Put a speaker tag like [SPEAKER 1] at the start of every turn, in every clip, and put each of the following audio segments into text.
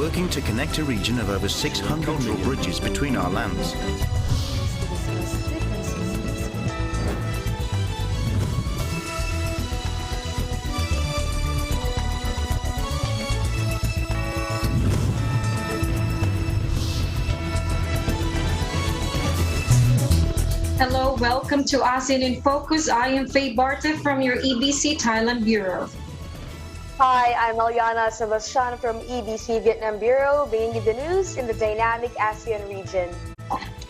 [SPEAKER 1] working to connect a region of over 600 cultural bridges between our lands.
[SPEAKER 2] Hello, welcome to ASEAN in Focus. I am Faye Barta from your EBC Thailand Bureau.
[SPEAKER 3] Hi, I'm Eliana Sebastian from EBC Vietnam Bureau, bringing you the news in the dynamic ASEAN region.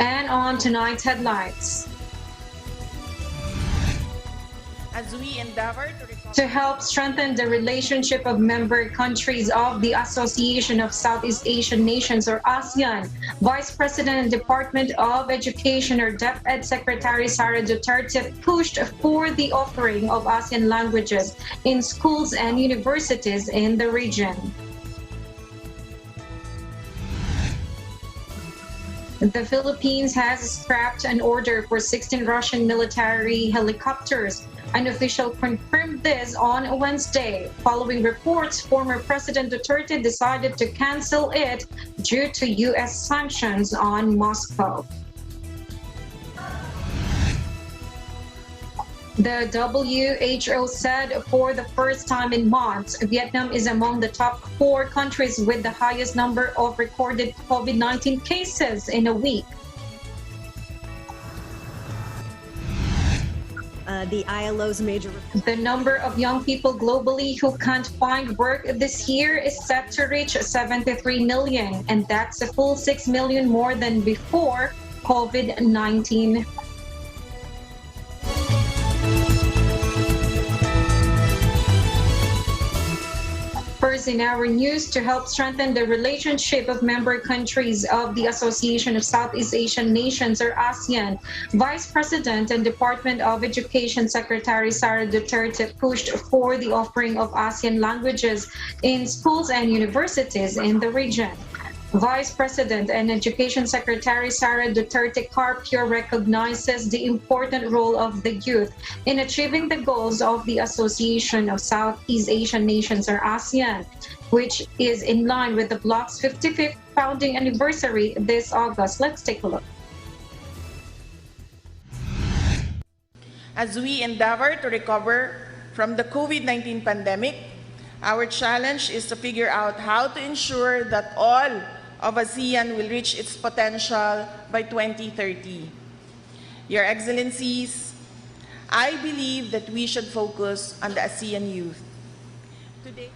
[SPEAKER 2] And on tonight's headlines.
[SPEAKER 4] As we endeavor
[SPEAKER 2] to help strengthen the relationship of member countries of the Association of Southeast Asian Nations, or ASEAN, Vice President and Department of Education, or DepEd Secretary Sara Duterte pushed for the offering of ASEAN languages in schools and universities in the region. The Philippines has scrapped an order for 16 Russian military helicopters. An official confirmed this on Wednesday. Following reports, former President Duterte decided to cancel it due to U.S. sanctions on Moscow. The WHO said for the first time in months, Vietnam is among the top 4 countries with the highest number of recorded COVID-19 cases in a week.
[SPEAKER 5] The ILO's major...
[SPEAKER 2] The number of young people globally who can't find work this year is set to reach 73 million, and that's a full 6 million more than before COVID-19. First in our news, to help strengthen the relationship of member countries of the Association of Southeast Asian Nations, or ASEAN, Vice President and Department of Education Secretary Sara Duterte pushed for the offering of ASEAN languages in schools and universities in the region. Vice President and Education Secretary Sara Duterte Carpio recognizes the important role of the youth in achieving the goals of the Association of Southeast Asian Nations, or ASEAN, which is in line with the bloc's 55th founding anniversary this August. Let's take a look.
[SPEAKER 4] As we endeavor to recover from the COVID-19 pandemic, our challenge is to figure out how to ensure that all of ASEAN will reach its potential by 2030. Your Excellencies, I believe that we should focus on the ASEAN youth. Today,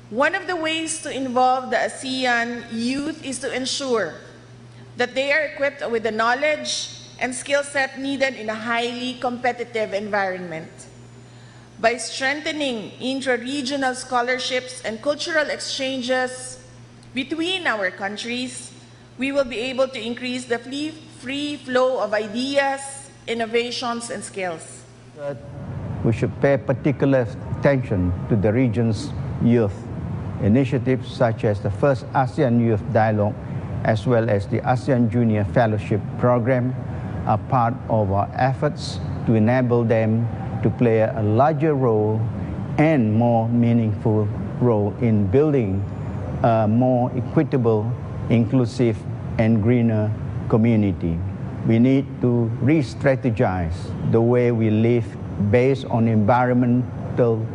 [SPEAKER 4] one of the ways to involve the ASEAN youth is to ensure that they are equipped with the knowledge and skill set needed in a highly competitive environment. By strengthening intra-regional scholarships and cultural exchanges between our countries, we will be able to increase the free flow of ideas, innovations, and skills.
[SPEAKER 6] We should pay particular attention to the region's youth. Initiatives such as the first ASEAN Youth Dialogue, as well as the ASEAN Junior Fellowship Program, are part of our efforts to enable them to play a larger role and more meaningful role in building a more equitable, inclusive, and greener community. We need to re-strategize the way we live based on environmental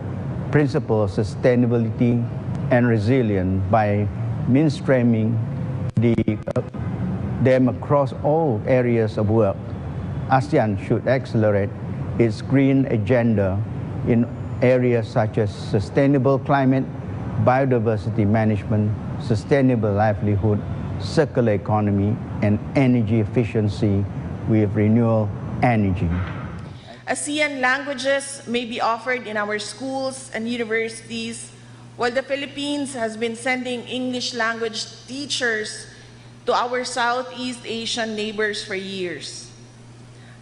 [SPEAKER 6] principles, sustainability, and resilience by mainstreaming them across all areas of work. ASEAN should accelerate its green agenda in areas such as sustainable climate, biodiversity management, sustainable livelihood, circular economy, and energy efficiency with renewable energy.
[SPEAKER 4] ASEAN languages may be offered in our schools and universities, while the Philippines has been sending English language teachers to our Southeast Asian neighbors for years.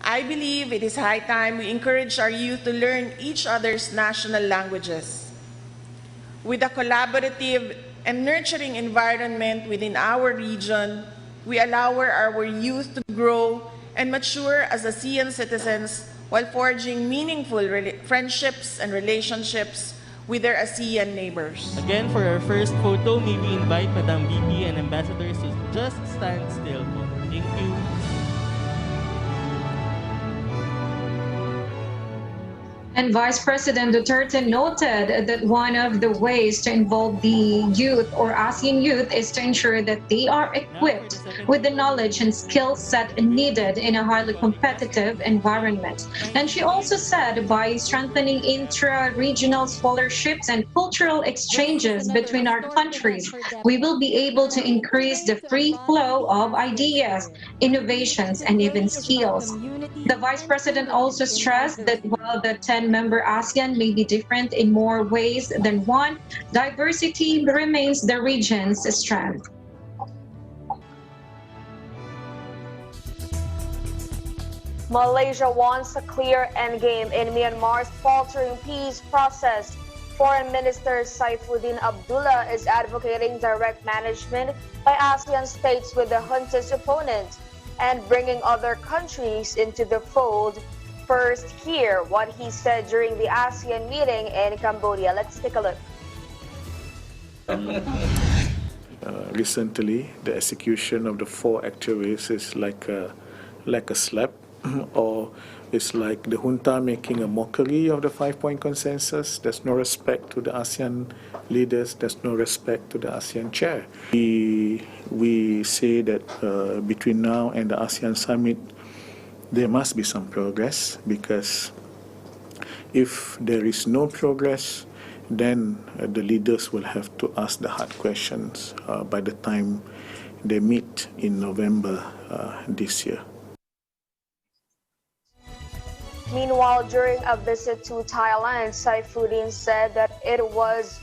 [SPEAKER 4] I believe it is high time we encourage our youth to learn each other's national languages. With a collaborative and nurturing environment within our region, we allow our youth to grow and mature as ASEAN citizens while forging meaningful friendships and relationships with their ASEAN neighbors.
[SPEAKER 7] Again, for our first photo, may we invite Madam VP and ambassadors to just stand still. Thank you.
[SPEAKER 2] And Vice President Duterte noted that one of the ways to involve the youth or ASEAN youth is to ensure that they are equipped with the knowledge and skill set needed in a highly competitive environment. And she also said by strengthening intra-regional scholarships and cultural exchanges between our countries, we will be able to increase the free flow of ideas, innovations, and even skills. The Vice President also stressed that while the 10-member ASEAN may be different in more ways than one, diversity remains the region's strength.
[SPEAKER 3] Malaysia wants a clear endgame in Myanmar's faltering peace process. Foreign Minister Saifuddin Abdullah is advocating direct management by ASEAN states with the junta's opponent and bringing other countries into the fold. First, hear what he said during the ASEAN meeting in Cambodia. Let's take a look.
[SPEAKER 8] Recently, the execution of the 4 activists is like a slap, or it's like the junta making a mockery of the 5-point consensus. There's no respect to the ASEAN leaders. There's no respect to the ASEAN chair. We say that between now and the ASEAN summit, there must be some progress, because if there is no progress, then the leaders will have to ask the hard questions by the time they meet in November this year.
[SPEAKER 3] Meanwhile, during a visit to Thailand, Saifuddin said that it was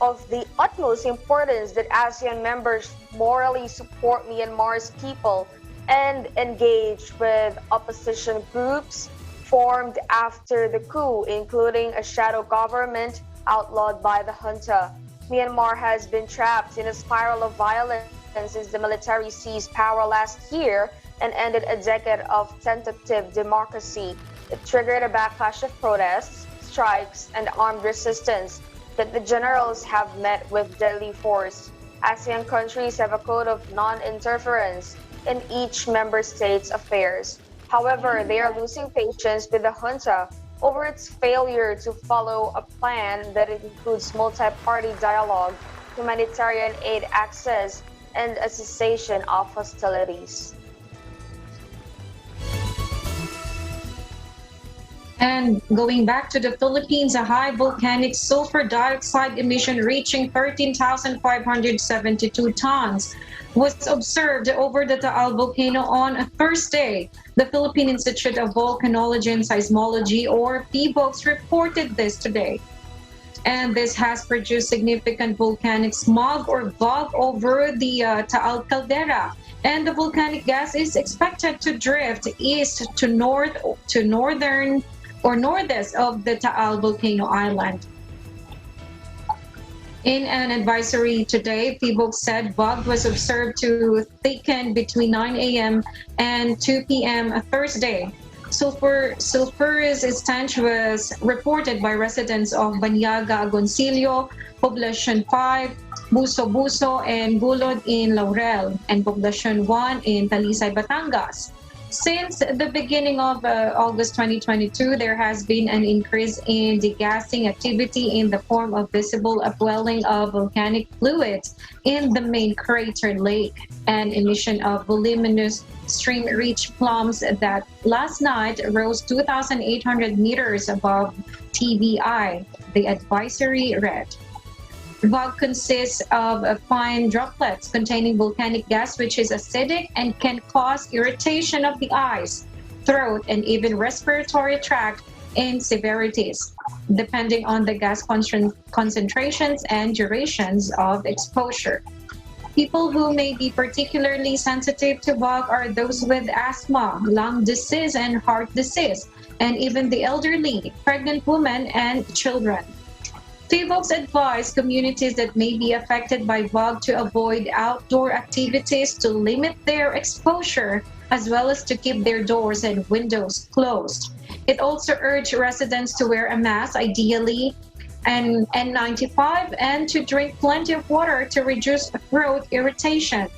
[SPEAKER 3] of the utmost importance that ASEAN members morally support Myanmar's people and engage with opposition groups formed after the coup, including a shadow government outlawed by the junta. Myanmar has been trapped in a spiral of violence since the military seized power last year and ended a decade of tentative democracy. It triggered a backlash of protests, strikes, and armed resistance that the generals have met with deadly force. ASEAN countries have a code of non-interference in each member state's affairs. However, they are losing patience with the junta over its failure to follow a plan that includes multi-party dialogue, humanitarian aid access, and a cessation of hostilities.
[SPEAKER 2] And going back to the Philippines, a high volcanic sulfur dioxide emission reaching 13,572 tons was observed over the Taal volcano on a Thursday. The Philippine Institute of Volcanology and Seismology, or PHIVOLCS, reported this today. And this has produced significant volcanic smog or VOG over the Taal caldera. And the volcanic gas is expected to drift east to northern or northeast of the Taal volcano island. In an advisory today, PHIVOLCS said VOG was observed to thicken between 9 a.m. and 2 p.m. Thursday. Sulfurous stench was reported by residents of Banyaga, Agoncillo, Poblacion 5, Buso, and Gulod in Laurel, and Poblacion 1 in Talisay, Batangas. Since the beginning of August 2022, there has been an increase in degassing activity in the form of visible upwelling of volcanic fluids in the main crater lake and emission of voluminous stream-rich plumes that last night rose 2,800 meters above TVI, the advisory read. VOG consists of fine droplets containing volcanic gas, which is acidic and can cause irritation of the eyes, throat, and even respiratory tract in severities, depending on the gas concentrations and durations of exposure. People who may be particularly sensitive to VOG are those with asthma, lung disease, and heart disease, and even the elderly, pregnant women, and children. PHIVOLCS advised communities that may be affected by VOG to avoid outdoor activities to limit their exposure, as well as to keep their doors and windows closed. It also urged residents to wear a mask, ideally and N95 and to drink plenty of water to reduce throat irritation.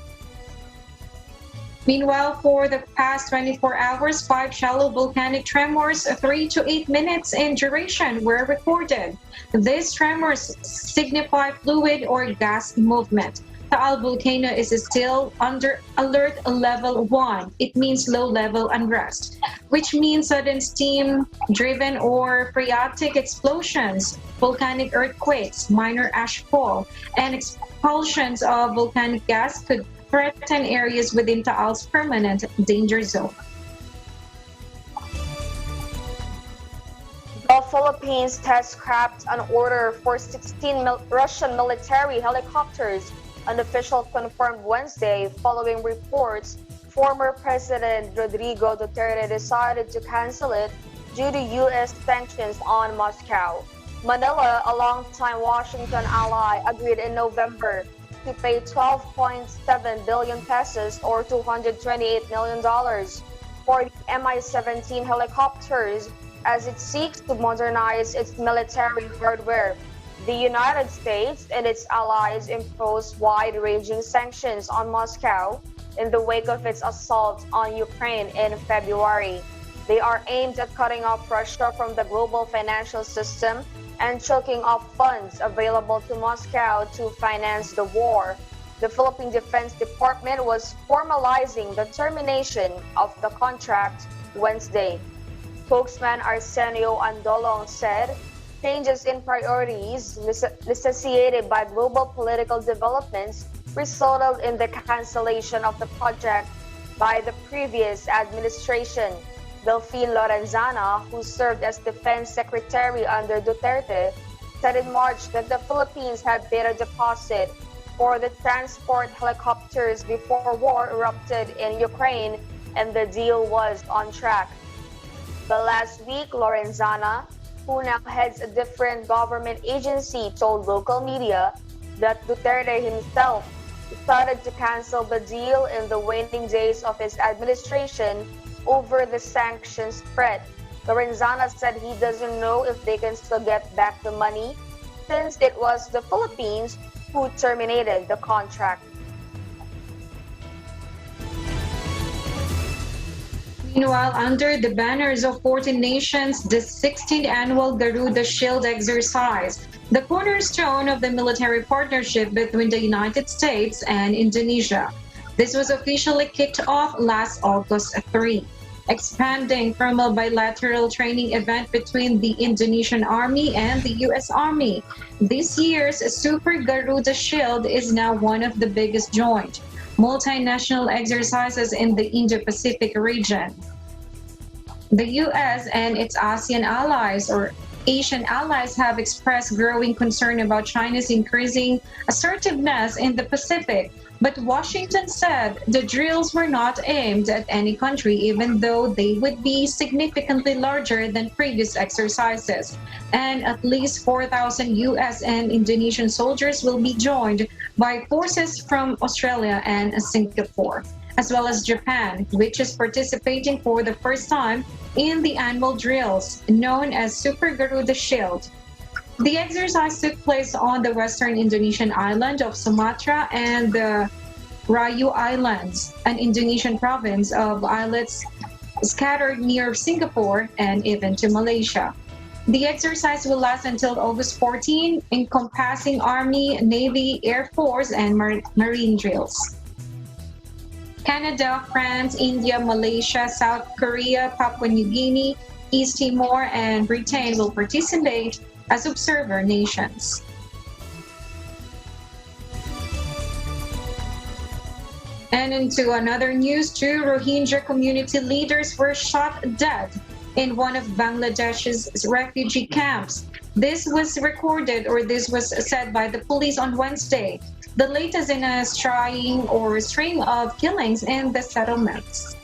[SPEAKER 2] Meanwhile, for the past 24 hours, 5 shallow volcanic tremors, 3 to 8 minutes in duration, were recorded. These tremors signify fluid or gas movement. Taal volcano is still under alert level 1. It means low-level unrest, which means sudden steam-driven or phreatic explosions, volcanic earthquakes, minor ash fall, and expulsions of volcanic gas could threaten areas within Taal's permanent danger zone.
[SPEAKER 3] The Philippines has scrapped an order for 16 Russian military helicopters, an official confirmed Wednesday following reports former President Rodrigo Duterte decided to cancel it due to U.S. sanctions on Moscow. Manila, a longtime Washington ally, agreed in November to pay 12.7 billion pesos or $228 million for the Mi-17 helicopters as it seeks to modernize its military hardware. The United States and its allies imposed wide-ranging sanctions on Moscow in the wake of its assault on Ukraine in February. They are aimed at cutting off Russia from the global financial system and choking off funds available to Moscow to finance the war. The Philippine Defense Department was formalizing the termination of the contract Wednesday. Spokesman Arsenio Andolong said changes in priorities necessitated by global political developments resulted in the cancellation of the project by the previous administration. Delphine Lorenzana, who served as Defense Secretary under Duterte, said in March that the Philippines had paid a deposit for the transport helicopters before war erupted in Ukraine and the deal was on track. But last week, Lorenzana, who now heads a different government agency, told local media that Duterte himself decided to cancel the deal in the waning days of his administration over the sanctions threat. Lorenzana said he doesn't know if they can still get back the money since it was the Philippines who terminated the contract.
[SPEAKER 2] Meanwhile, under the banners of 14 nations, the 16th annual Garuda Shield exercise, the cornerstone of the military partnership between the United States and Indonesia. This was officially kicked off last August 3, expanding from a bilateral training event between the Indonesian Army and the U.S. Army. This year's Super Garuda Shield is now one of the biggest joint multinational exercises in the Indo-Pacific region. The U.S. and its ASEAN allies or Asian allies have expressed growing concern about China's increasing assertiveness in the Pacific, but Washington said the drills were not aimed at any country, even though they would be significantly larger than previous exercises. And at least 4,000 U.S. and Indonesian soldiers will be joined by forces from Australia and Singapore, as well as Japan, which is participating for the first time in the annual drills known as Super Garuda Shield. The exercise took place on the western Indonesian island of Sumatra and the Rayu Islands, an Indonesian province of islets scattered near Singapore and even to Malaysia. The exercise will last until August 14, encompassing Army, Navy, Air Force, and Marine drills. Canada, France, India, Malaysia, South Korea, Papua New Guinea, East Timor, and Britain will participate as observer nations. And into another news, 2 Rohingya community leaders were shot dead in one of Bangladesh's refugee camps. This was said by the police on Wednesday, the latest in a string of killings in the settlements.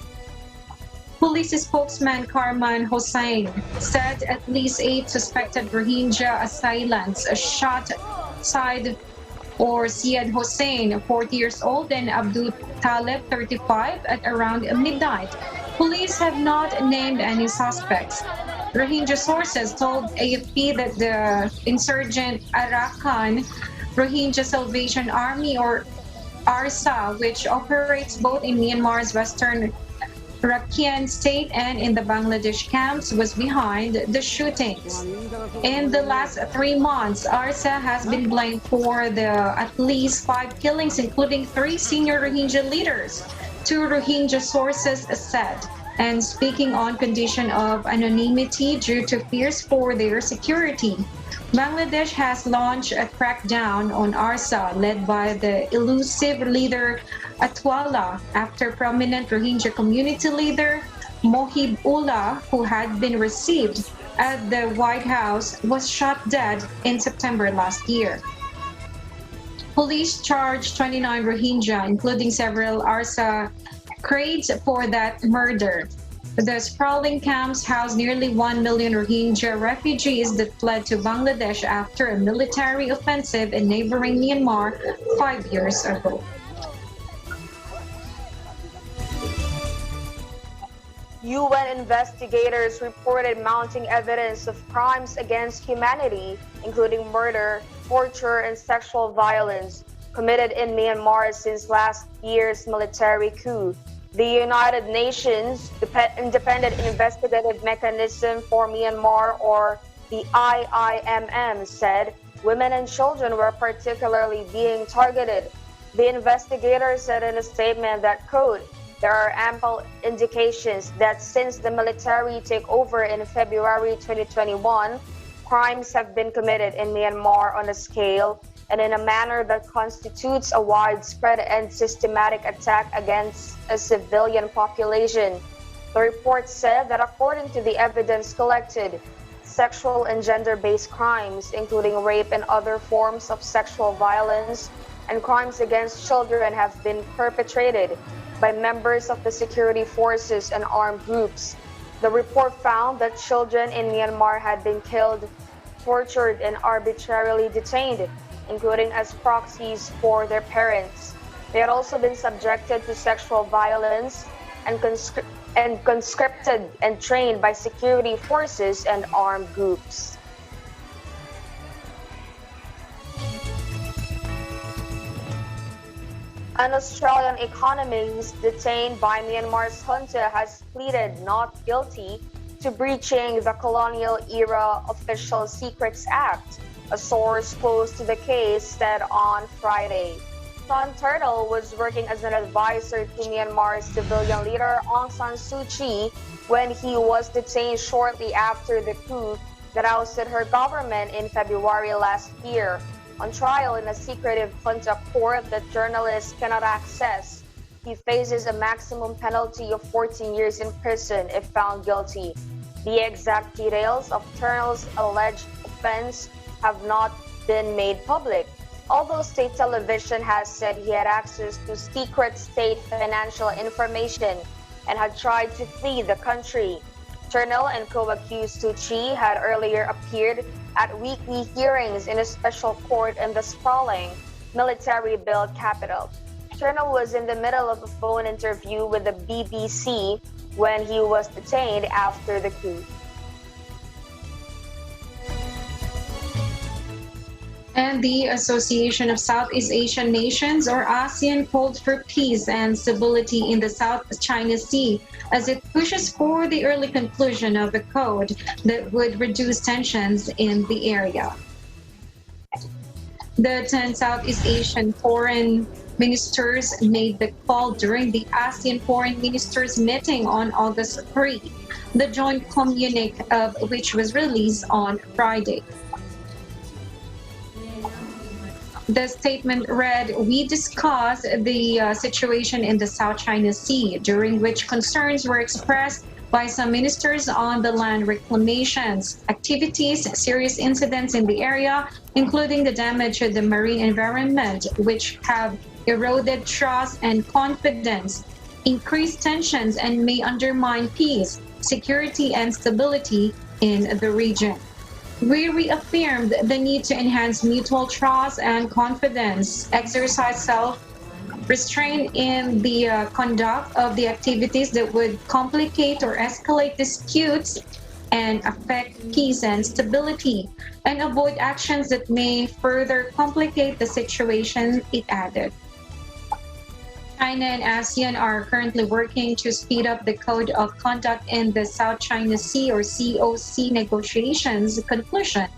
[SPEAKER 2] Police spokesman Karman Hossain said at least 8 suspected Rohingya assailants shot Syed Hossain, 40 years old, and Abdul Talib, 35, at around midnight. Police have not named any suspects. Rohingya sources told AFP that the insurgent Arakan Rohingya Salvation Army, or ARSA, which operates both in Myanmar's western Rakhine state and in the Bangladesh camps, was behind the shootings. In the last 3 months, ARSA has been blamed for at least 5 killings, including 3 senior Rohingya leaders, 2 Rohingya sources said. And speaking on condition of anonymity due to fears for their security, Bangladesh has launched a crackdown on ARSA led by the elusive leader Atwala after prominent Rohingya community leader Mohib Ullah, who had been received at the White House, was shot dead in September last year. Police charged 29 Rohingya, including several ARSA creeds, for that murder. The sprawling camps house nearly 1 million Rohingya refugees that fled to Bangladesh after a military offensive in neighboring Myanmar 5 years ago.
[SPEAKER 3] UN investigators reported mounting evidence of crimes against humanity, including murder, torture, and sexual violence committed in Myanmar since last year's military coup. The United Nations Independent Investigative Mechanism for Myanmar, or the IIMM, said women and children were particularly being targeted. The investigators said in a statement that, quote, "There are ample indications that since the military takeover in February 2021, crimes have been committed in Myanmar on a scale and in a manner that constitutes a widespread and systematic attack against a civilian population." The report said that according to the evidence collected, sexual and gender-based crimes, including rape and other forms of sexual violence, and crimes against children have been perpetrated by members of the security forces and armed groups. The report found that children in Myanmar had been killed, tortured, and arbitrarily detained, including as proxies for their parents. They had also been subjected to sexual violence and conscripted and trained by security forces and armed groups. An Australian economist detained by Myanmar's junta has pleaded not guilty to breaching the colonial-era Official Secrets Act, a source close to the case said on Friday. Sean Turtle was working as an advisor to Myanmar's civilian leader Aung San Suu Kyi when he was detained shortly after the coup that ousted her government in February last year, on trial in a secretive junta court that journalists cannot access. He faces a maximum penalty of 14 years in prison if found guilty. The exact details of Turtle's alleged offense have not been made public, although state television has said he had access to secret state financial information and had tried to flee the country. Turtle and co-accused Suu Kyi had earlier appeared at weekly hearings in a special court in the sprawling, military-built capital. Turtle was in the middle of a phone interview with the BBC when he was detained after the coup.
[SPEAKER 2] And the Association of Southeast Asian Nations, or ASEAN, called for peace and stability in the South China Sea as it pushes for the early conclusion of a code that would reduce tensions in the area. The 10 Southeast Asian foreign ministers made the call during the ASEAN Foreign Ministers meeting on August 3, the joint communique of which was released on Friday. The statement read, "We discussed the situation in the South China Sea, during which concerns were expressed by some ministers on the land reclamations, activities, serious incidents in the area, including the damage to the marine environment, which have eroded trust and confidence, increased tensions, and may undermine peace, security, and stability in the region. We reaffirmed the need to enhance mutual trust and confidence, exercise self-restraint in the conduct of the activities that would complicate or escalate disputes, and affect peace and stability, and avoid actions that may further complicate the situation, it added. China and ASEAN are currently working to speed up the Code of Conduct in the South China Sea or COC negotiations conclusion.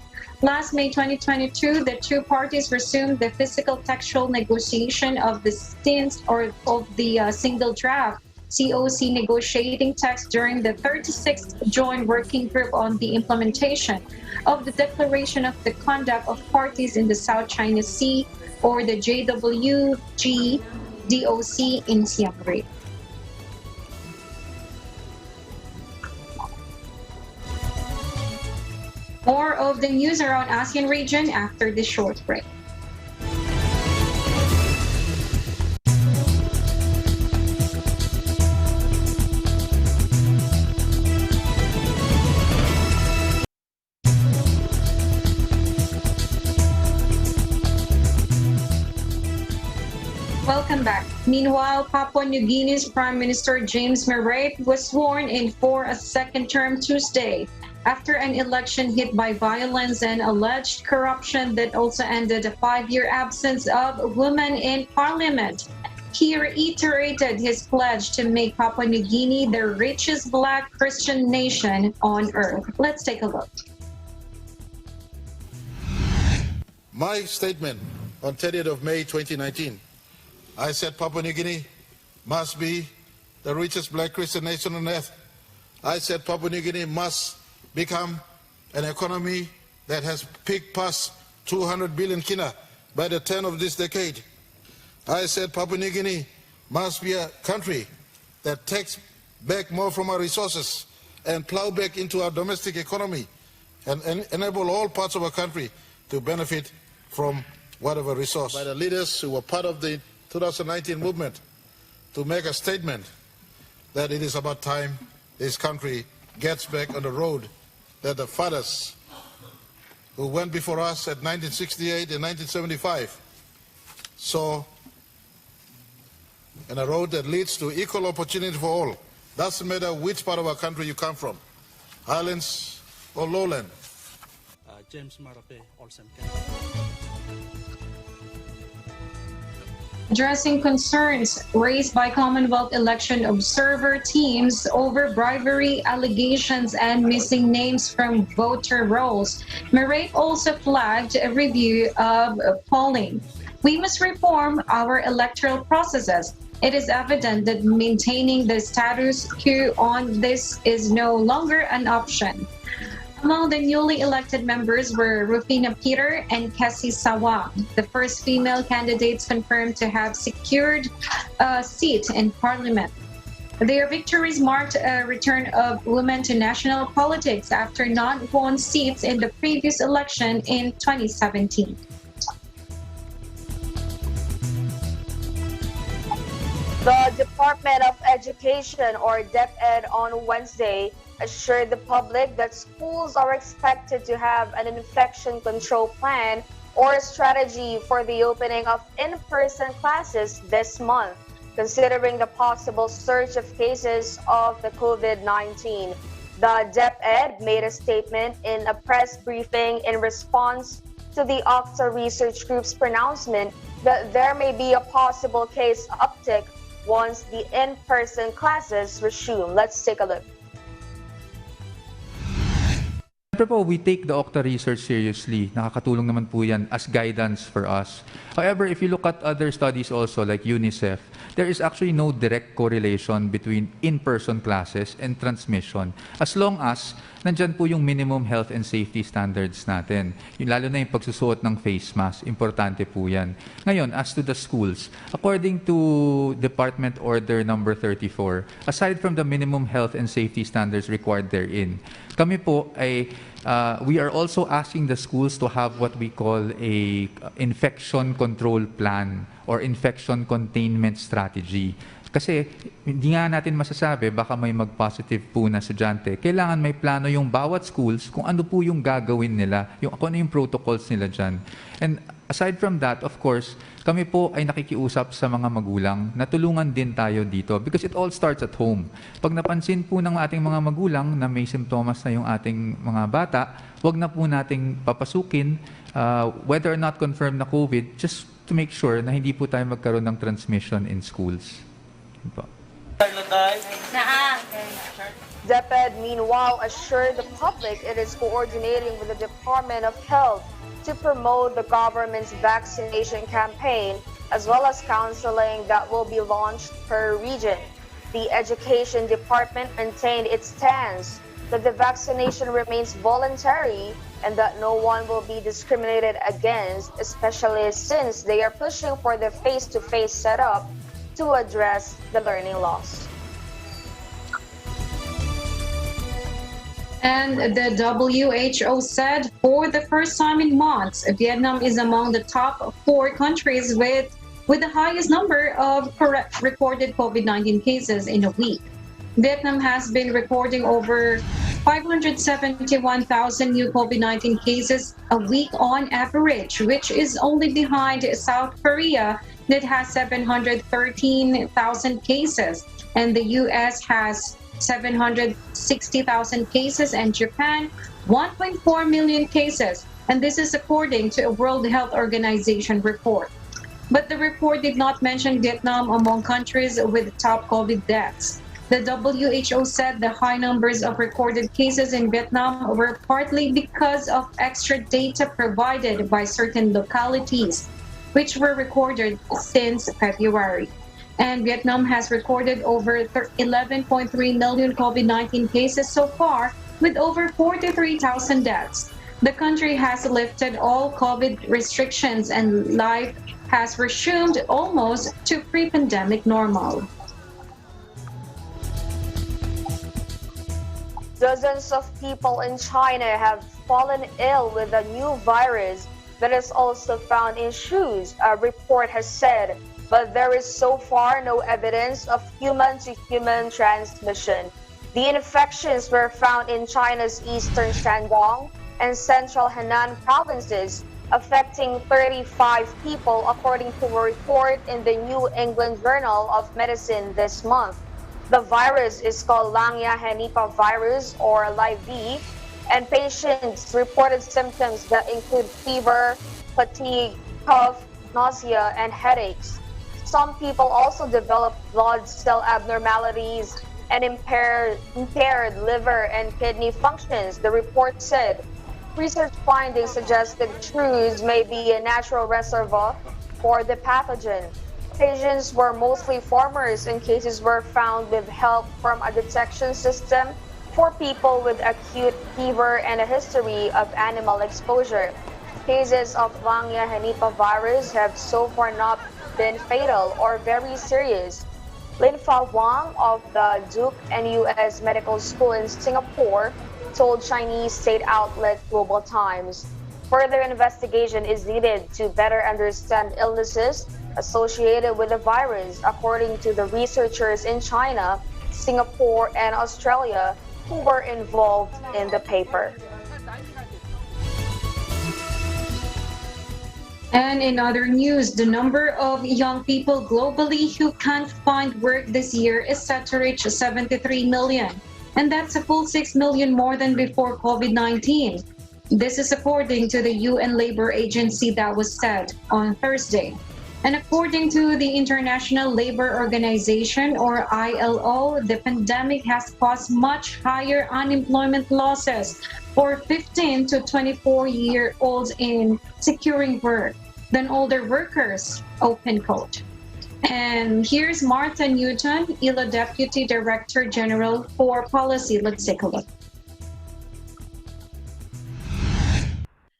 [SPEAKER 2] Last May 2022, the two parties resumed the physical textual negotiation of the single draft COC negotiating text during the 36th Joint Working Group on the implementation of the Declaration of the Conduct of Parties in the South China Sea, or the JWG-DOC in Siem Reap. More of the news around ASEAN region after this short break. Welcome back. Meanwhile, Papua New Guinea's Prime Minister James Marape was sworn in for a second term Tuesday after an election hit by violence and alleged corruption that also ended a 5-year absence of women in parliament. He reiterated his pledge to make Papua New Guinea the richest Black Christian nation on earth. Let's take a look.
[SPEAKER 9] My statement on 30th of May 2019, I said Papua New Guinea must be the richest Black Christian nation on earth. I said Papua New Guinea must become an economy that has peaked past 200 billion kina by the turn of this decade. I said Papua New Guinea must be a country that takes back more from our resources and plow back into our domestic economy and enable all parts of our country to benefit from whatever resource. By the leaders who were part of the 2019 movement to make a statement that it is about time this country gets back on the road that the fathers who went before us at 1968 and 1975 saw, and a road that leads to equal opportunity for all. Doesn't matter which part of our country you come from, highlands or lowland.
[SPEAKER 10] James Marape, Olsen.
[SPEAKER 2] Addressing concerns raised by Commonwealth election observer teams over bribery allegations and missing names from voter rolls, Marape also flagged a review of polling. We must reform our electoral processes. It is evident that maintaining the status quo on this is no longer an option. Among the newly elected members were Rufina Peter and Cassie Sawang, the first female candidates confirmed to have secured a seat in parliament. Their victories marked a return of women to national politics after not won seats in the previous election in 2017.
[SPEAKER 3] The Department of Education, or DepEd, on Wednesday assured the public that schools are expected to have an infection control plan or strategy for the opening of in-person classes this month, considering the possible surge of cases of the COVID-19. The DepEd made a statement in a press briefing in response to the Octa Research Group's pronouncement that there may be a possible case uptick once the in-person classes resume. Let's take a look.
[SPEAKER 11] Siyempre po, we take the Octa research seriously. Nakakatulong naman po yan as guidance for us. However, if you look at other studies also like UNICEF, there is actually no direct correlation between in-person classes and transmission as long as nandyan po yung minimum health and safety standards natin. Yung, lalo na yung pagsusuot ng face mask, importante po yan. Ngayon, as to the schools, according to Department Order number 34, aside from the minimum health and safety standards required therein, kami po ay we are also asking the schools to have what we call a infection control plan or infection containment strategy. Kasi hindi nga natin masasabi, baka may mag-positive po na estudyante. Kailangan may plano yung bawat schools kung ano po yung gagawin nila, kung ano yung protocols nila dyan. And Aside from that, of course, kami po ay nakikiusap sa mga magulang na tulungan din tayo dito because it all starts at home. Pag napansin po ng ating mga magulang na may simptomas na yung ating mga bata, wag na po nating papasukin whether or not confirmed na COVID just to make sure na hindi po tayo magkaroon ng transmission in schools. Yun po.
[SPEAKER 3] DepEd, meanwhile, assured the public it is coordinating with the Department of Health to promote the government's vaccination campaign, as well as counseling that will be launched per region. The Education Department maintained its stance that the vaccination remains voluntary and that no one will be discriminated against, especially since they are pushing for the face-to-face setup to address the learning loss.
[SPEAKER 2] And the WHO said for the first time in months, Vietnam is among the top 4 countries with the highest number of recorded COVID-19 cases in a week. Vietnam has been recording over 571,000 new COVID-19 cases a week on average, which is only behind South Korea that has 713,000 cases, and the US has 760,000 cases, and Japan 1.4 million cases, and this is according to a World Health Organization report. But the report did not mention Vietnam among countries with top COVID deaths. The WHO said the high numbers of recorded cases in Vietnam were partly because of extra data provided by certain localities, which were recorded since February. And Vietnam has recorded over 11.3 million COVID-19 cases so far, with over 43,000 deaths. The country has lifted all COVID restrictions and life has resumed almost to pre-pandemic normal.
[SPEAKER 3] Dozens of people in China have fallen ill with a new virus that is also found in shoes, a report has said. But there is so far no evidence of human-to-human transmission. The infections were found in China's eastern Shandong and central Henan provinces, affecting 35 people, according to a report in the New England Journal of Medicine this month. The virus is called Langya henipavirus, or Live B, and patients reported symptoms that include fever, fatigue, cough, nausea, and headaches. Some people also developed blood cell abnormalities and impaired liver and kidney functions, the report said. Research findings suggested shrews may be a natural reservoir for the pathogen. Patients were mostly farmers, and cases were found with help from a detection system for people with acute fever and a history of animal exposure. Cases of Langya henipavirus have so far not been fatal or very serious. Lin Fa Wang of the Duke NUS Medical School in Singapore told Chinese state outlet Global Times. Further investigation is needed to better understand illnesses associated with the virus, according to the researchers in China, Singapore, and Australia who were involved in the paper.
[SPEAKER 2] And in other news, the number of young people globally who can't find work this year is set to reach 73 million. And that's a full 6 million more than before COVID-19. This is according to the UN Labor Agency that was said on Thursday. And according to the International Labor Organization, or ILO, the pandemic has caused much higher unemployment losses for 15 to 24-year-olds in securing work than older workers, open quote. And here's Martha Newton, ILO Deputy Director General for Policy. Let's take a look.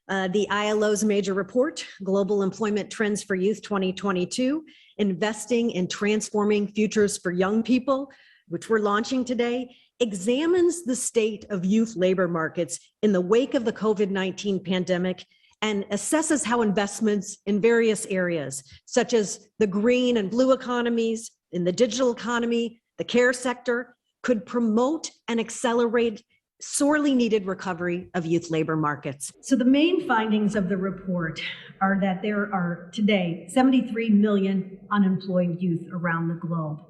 [SPEAKER 5] The ILO's major report, Global Employment Trends for Youth 2022, Investing in Transforming Futures for Young People, which we're launching today, examines the state of youth labor markets in the wake of the COVID-19 pandemic and assesses how investments in various areas, such as the green and blue economies, in the digital economy, the care sector, could promote and accelerate sorely needed recovery of youth labor markets. So the main findings of the report are that there are today 73 million unemployed youth around the globe,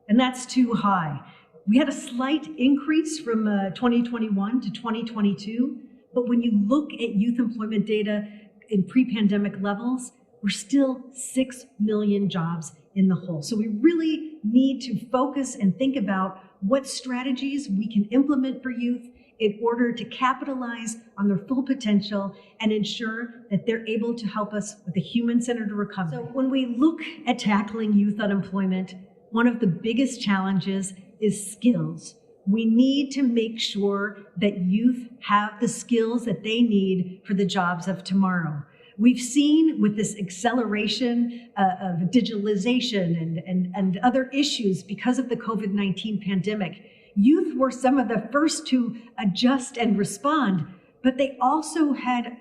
[SPEAKER 5] and that's too high. We had a slight increase from 2021 to 2022, but when you look at youth employment data in pre-pandemic levels, we're still 6 million jobs in the hole. So we really need to focus and think about what strategies we can implement for youth in order to capitalize on their full potential and ensure that they're able to help us with a human-centered recovery. So when we look at tackling youth unemployment, one of the biggest challenges is skills. We need to make sure that youth have the skills that they need for the jobs of tomorrow. We've seen with this acceleration of digitalization and other issues because of the COVID-19 pandemic, youth were some of the first to adjust and respond, but they also had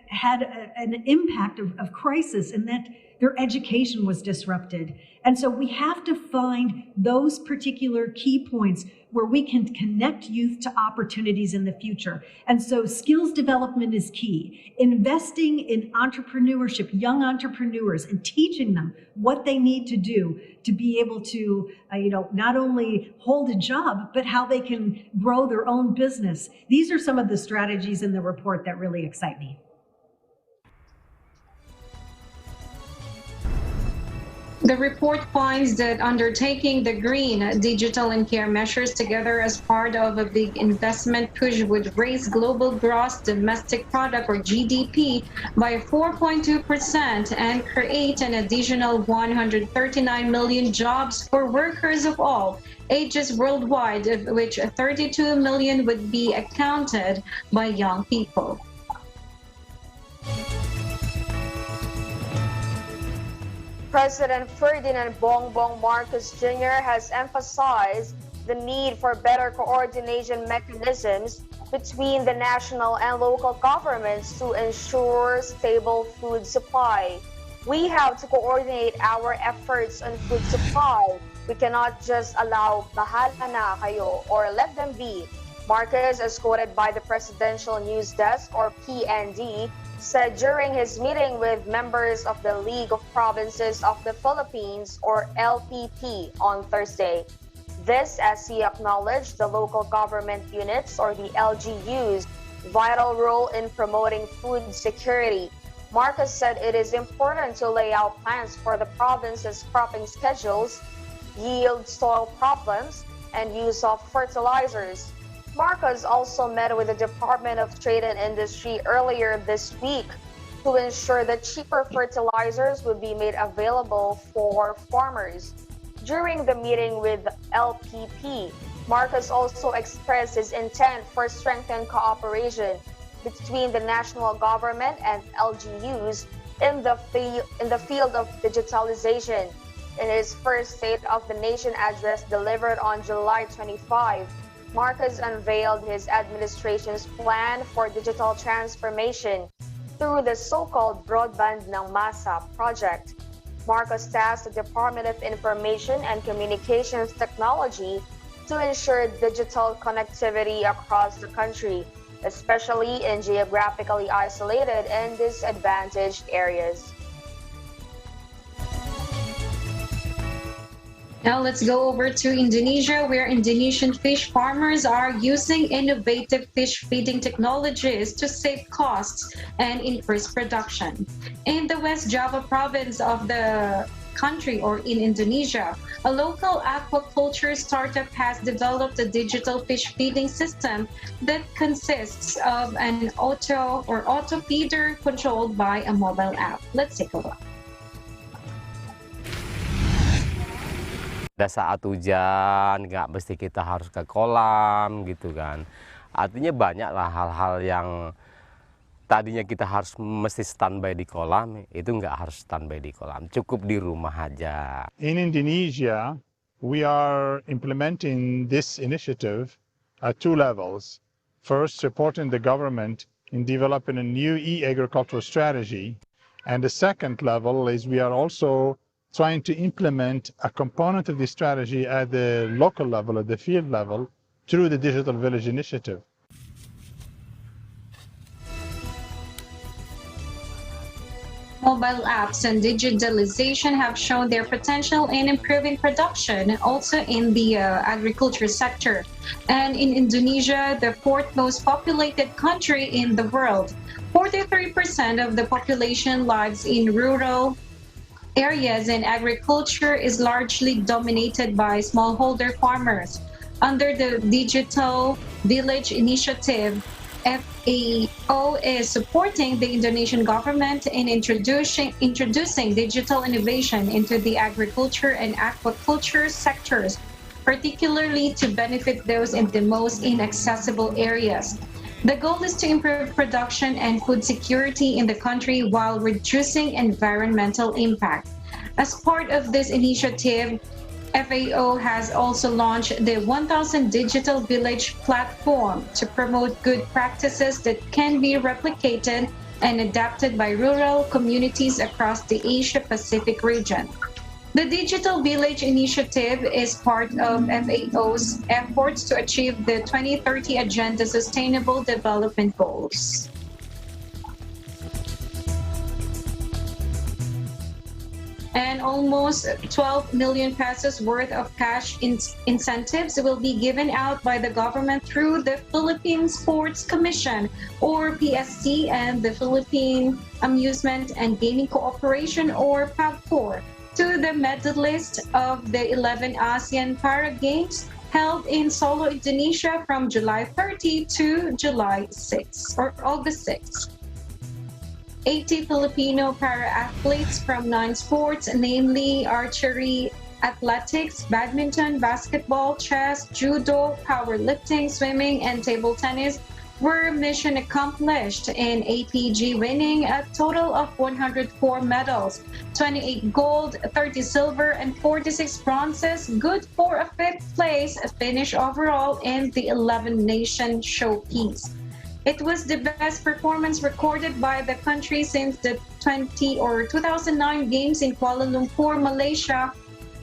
[SPEAKER 5] an impact of crisis in that their education was disrupted. And so we have to find those particular key points where we can connect youth to opportunities in the future. And so skills development is key. Investing in entrepreneurship, young entrepreneurs, and teaching them what they need to do to be able to, not only hold a job, but how they can grow their own business. These are some of the strategies in the report that really excite me.
[SPEAKER 2] The report finds that undertaking the green, digital, and care measures together as part of a big investment push would raise global gross domestic product, or GDP, by 4.2% and create an additional 139 million jobs for workers of all ages worldwide, of which 32 million would be accounted by young people.
[SPEAKER 3] President Ferdinand Bongbong Marcos Jr. has emphasized the need for better coordination mechanisms between the national and local governments to ensure stable food supply. We have to coordinate our efforts on food supply. We cannot just allow bahala na kayo or let them be. Marcos, as quoted by the Presidential News Desk, or PND, said during his meeting with members of the League of Provinces of the Philippines, or LPP, on Thursday. This as he acknowledged the local government units, or the LGUs, vital role in promoting food security. Marcos said it is important to lay out plans for the province's cropping schedules, yield, soil problems, and use of fertilizers. Marcos also met with the Department of Trade and Industry earlier this week to ensure that cheaper fertilizers would be made available for farmers. During the meeting with LPP, Marcos also expressed his intent for strengthened cooperation between the national government and LGUs in the field of digitalization. In his first State of the Nation address delivered on July 25, Marcos unveiled his administration's plan for digital transformation through the so-called Broadband ng Masa project. Marcos tasked the Department of Information and Communications Technology to ensure digital connectivity across the country, especially in geographically isolated and disadvantaged areas.
[SPEAKER 2] Now let's go over to Indonesia, where Indonesian fish farmers are using innovative fish feeding technologies to save costs and increase production. In the West Java province of the country, or in Indonesia, a local aquaculture startup has developed a digital fish feeding system that consists of an auto feeder controlled by a mobile app. Let's take a look.
[SPEAKER 12] Pada saat hujan, nggak mesti kita harus ke kolam gitu kan. Artinya banyaklah hal-hal yang tadinya kita harus mesti standby di kolam, itu nggak harus standby di kolam, cukup di rumah aja.
[SPEAKER 13] In Indonesia, we are implementing this initiative at two levels. First, supporting the government in developing a new e-agricultural strategy. And the second level is we are also trying to implement a component of this strategy at the local level, at the field level, through the Digital Village Initiative.
[SPEAKER 2] Mobile apps and digitalization have shown their potential in improving production, also in the agriculture sector. And in Indonesia, the fourth most populated country in the world, 43% of the population lives in rural areas, and agriculture is largely dominated by smallholder farmers. Under the Digital Village Initiative, FAO is supporting the Indonesian government in introducing digital innovation into the agriculture and aquaculture sectors, particularly to benefit those in the most inaccessible areas. The goal is to improve production and food security in the country while reducing environmental impact. As part of this initiative, FAO has also launched the 1000 Digital Village platform to promote good practices that can be replicated and adapted by rural communities across the Asia-Pacific region. The Digital Village Initiative is part of FAO's efforts to achieve the 2030 Agenda Sustainable Development Goals. And almost 12 million pesos worth of cash incentives will be given out by the government through the Philippine Sports Commission, or PSC, and the Philippine Amusement and Gaming Cooperation, or PAGCOR, to the medalists of the 11 ASEAN Para Games held in Solo, Indonesia from July 30 to July 6 or August 6. 80 Filipino para-athletes from 9 sports, namely archery, athletics, badminton, basketball, chess, judo, powerlifting, swimming, and table tennis, were mission accomplished in APG, winning a total of 104 medals, 28 gold, 30 silver, and 46 bronzes, good for a 5th place finish overall in the 11-nation showpiece. It was the best performance recorded by the country since the 2009 games in Kuala Lumpur, Malaysia,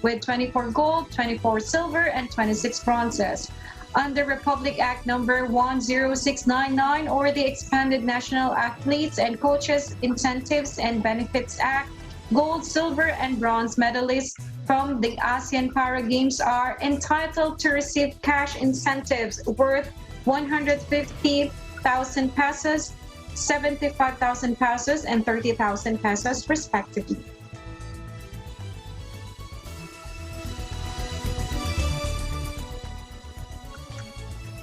[SPEAKER 2] with 24 gold, 24 silver, and 26 bronzes. Under Republic Act number 10699, or the Expanded National Athletes and Coaches Incentives and Benefits Act, gold, silver, and bronze medalists from the ASEAN Para Games are entitled to receive cash incentives worth 150,000 pesos, 75,000 pesos, and 30,000 pesos, respectively.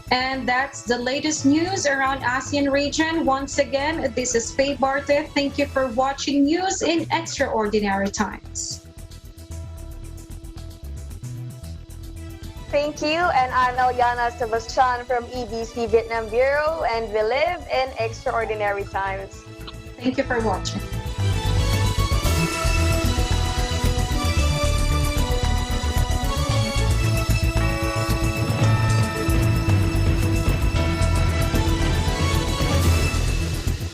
[SPEAKER 2] And that's the latest news around ASEAN region. Once again, this is Faye Barte. Thank you for watching News in Extraordinary Times.
[SPEAKER 3] Thank you, and I'm Eliana Sebastian from EBC Vietnam Bureau, and we live in extraordinary times.
[SPEAKER 2] Thank you for watching.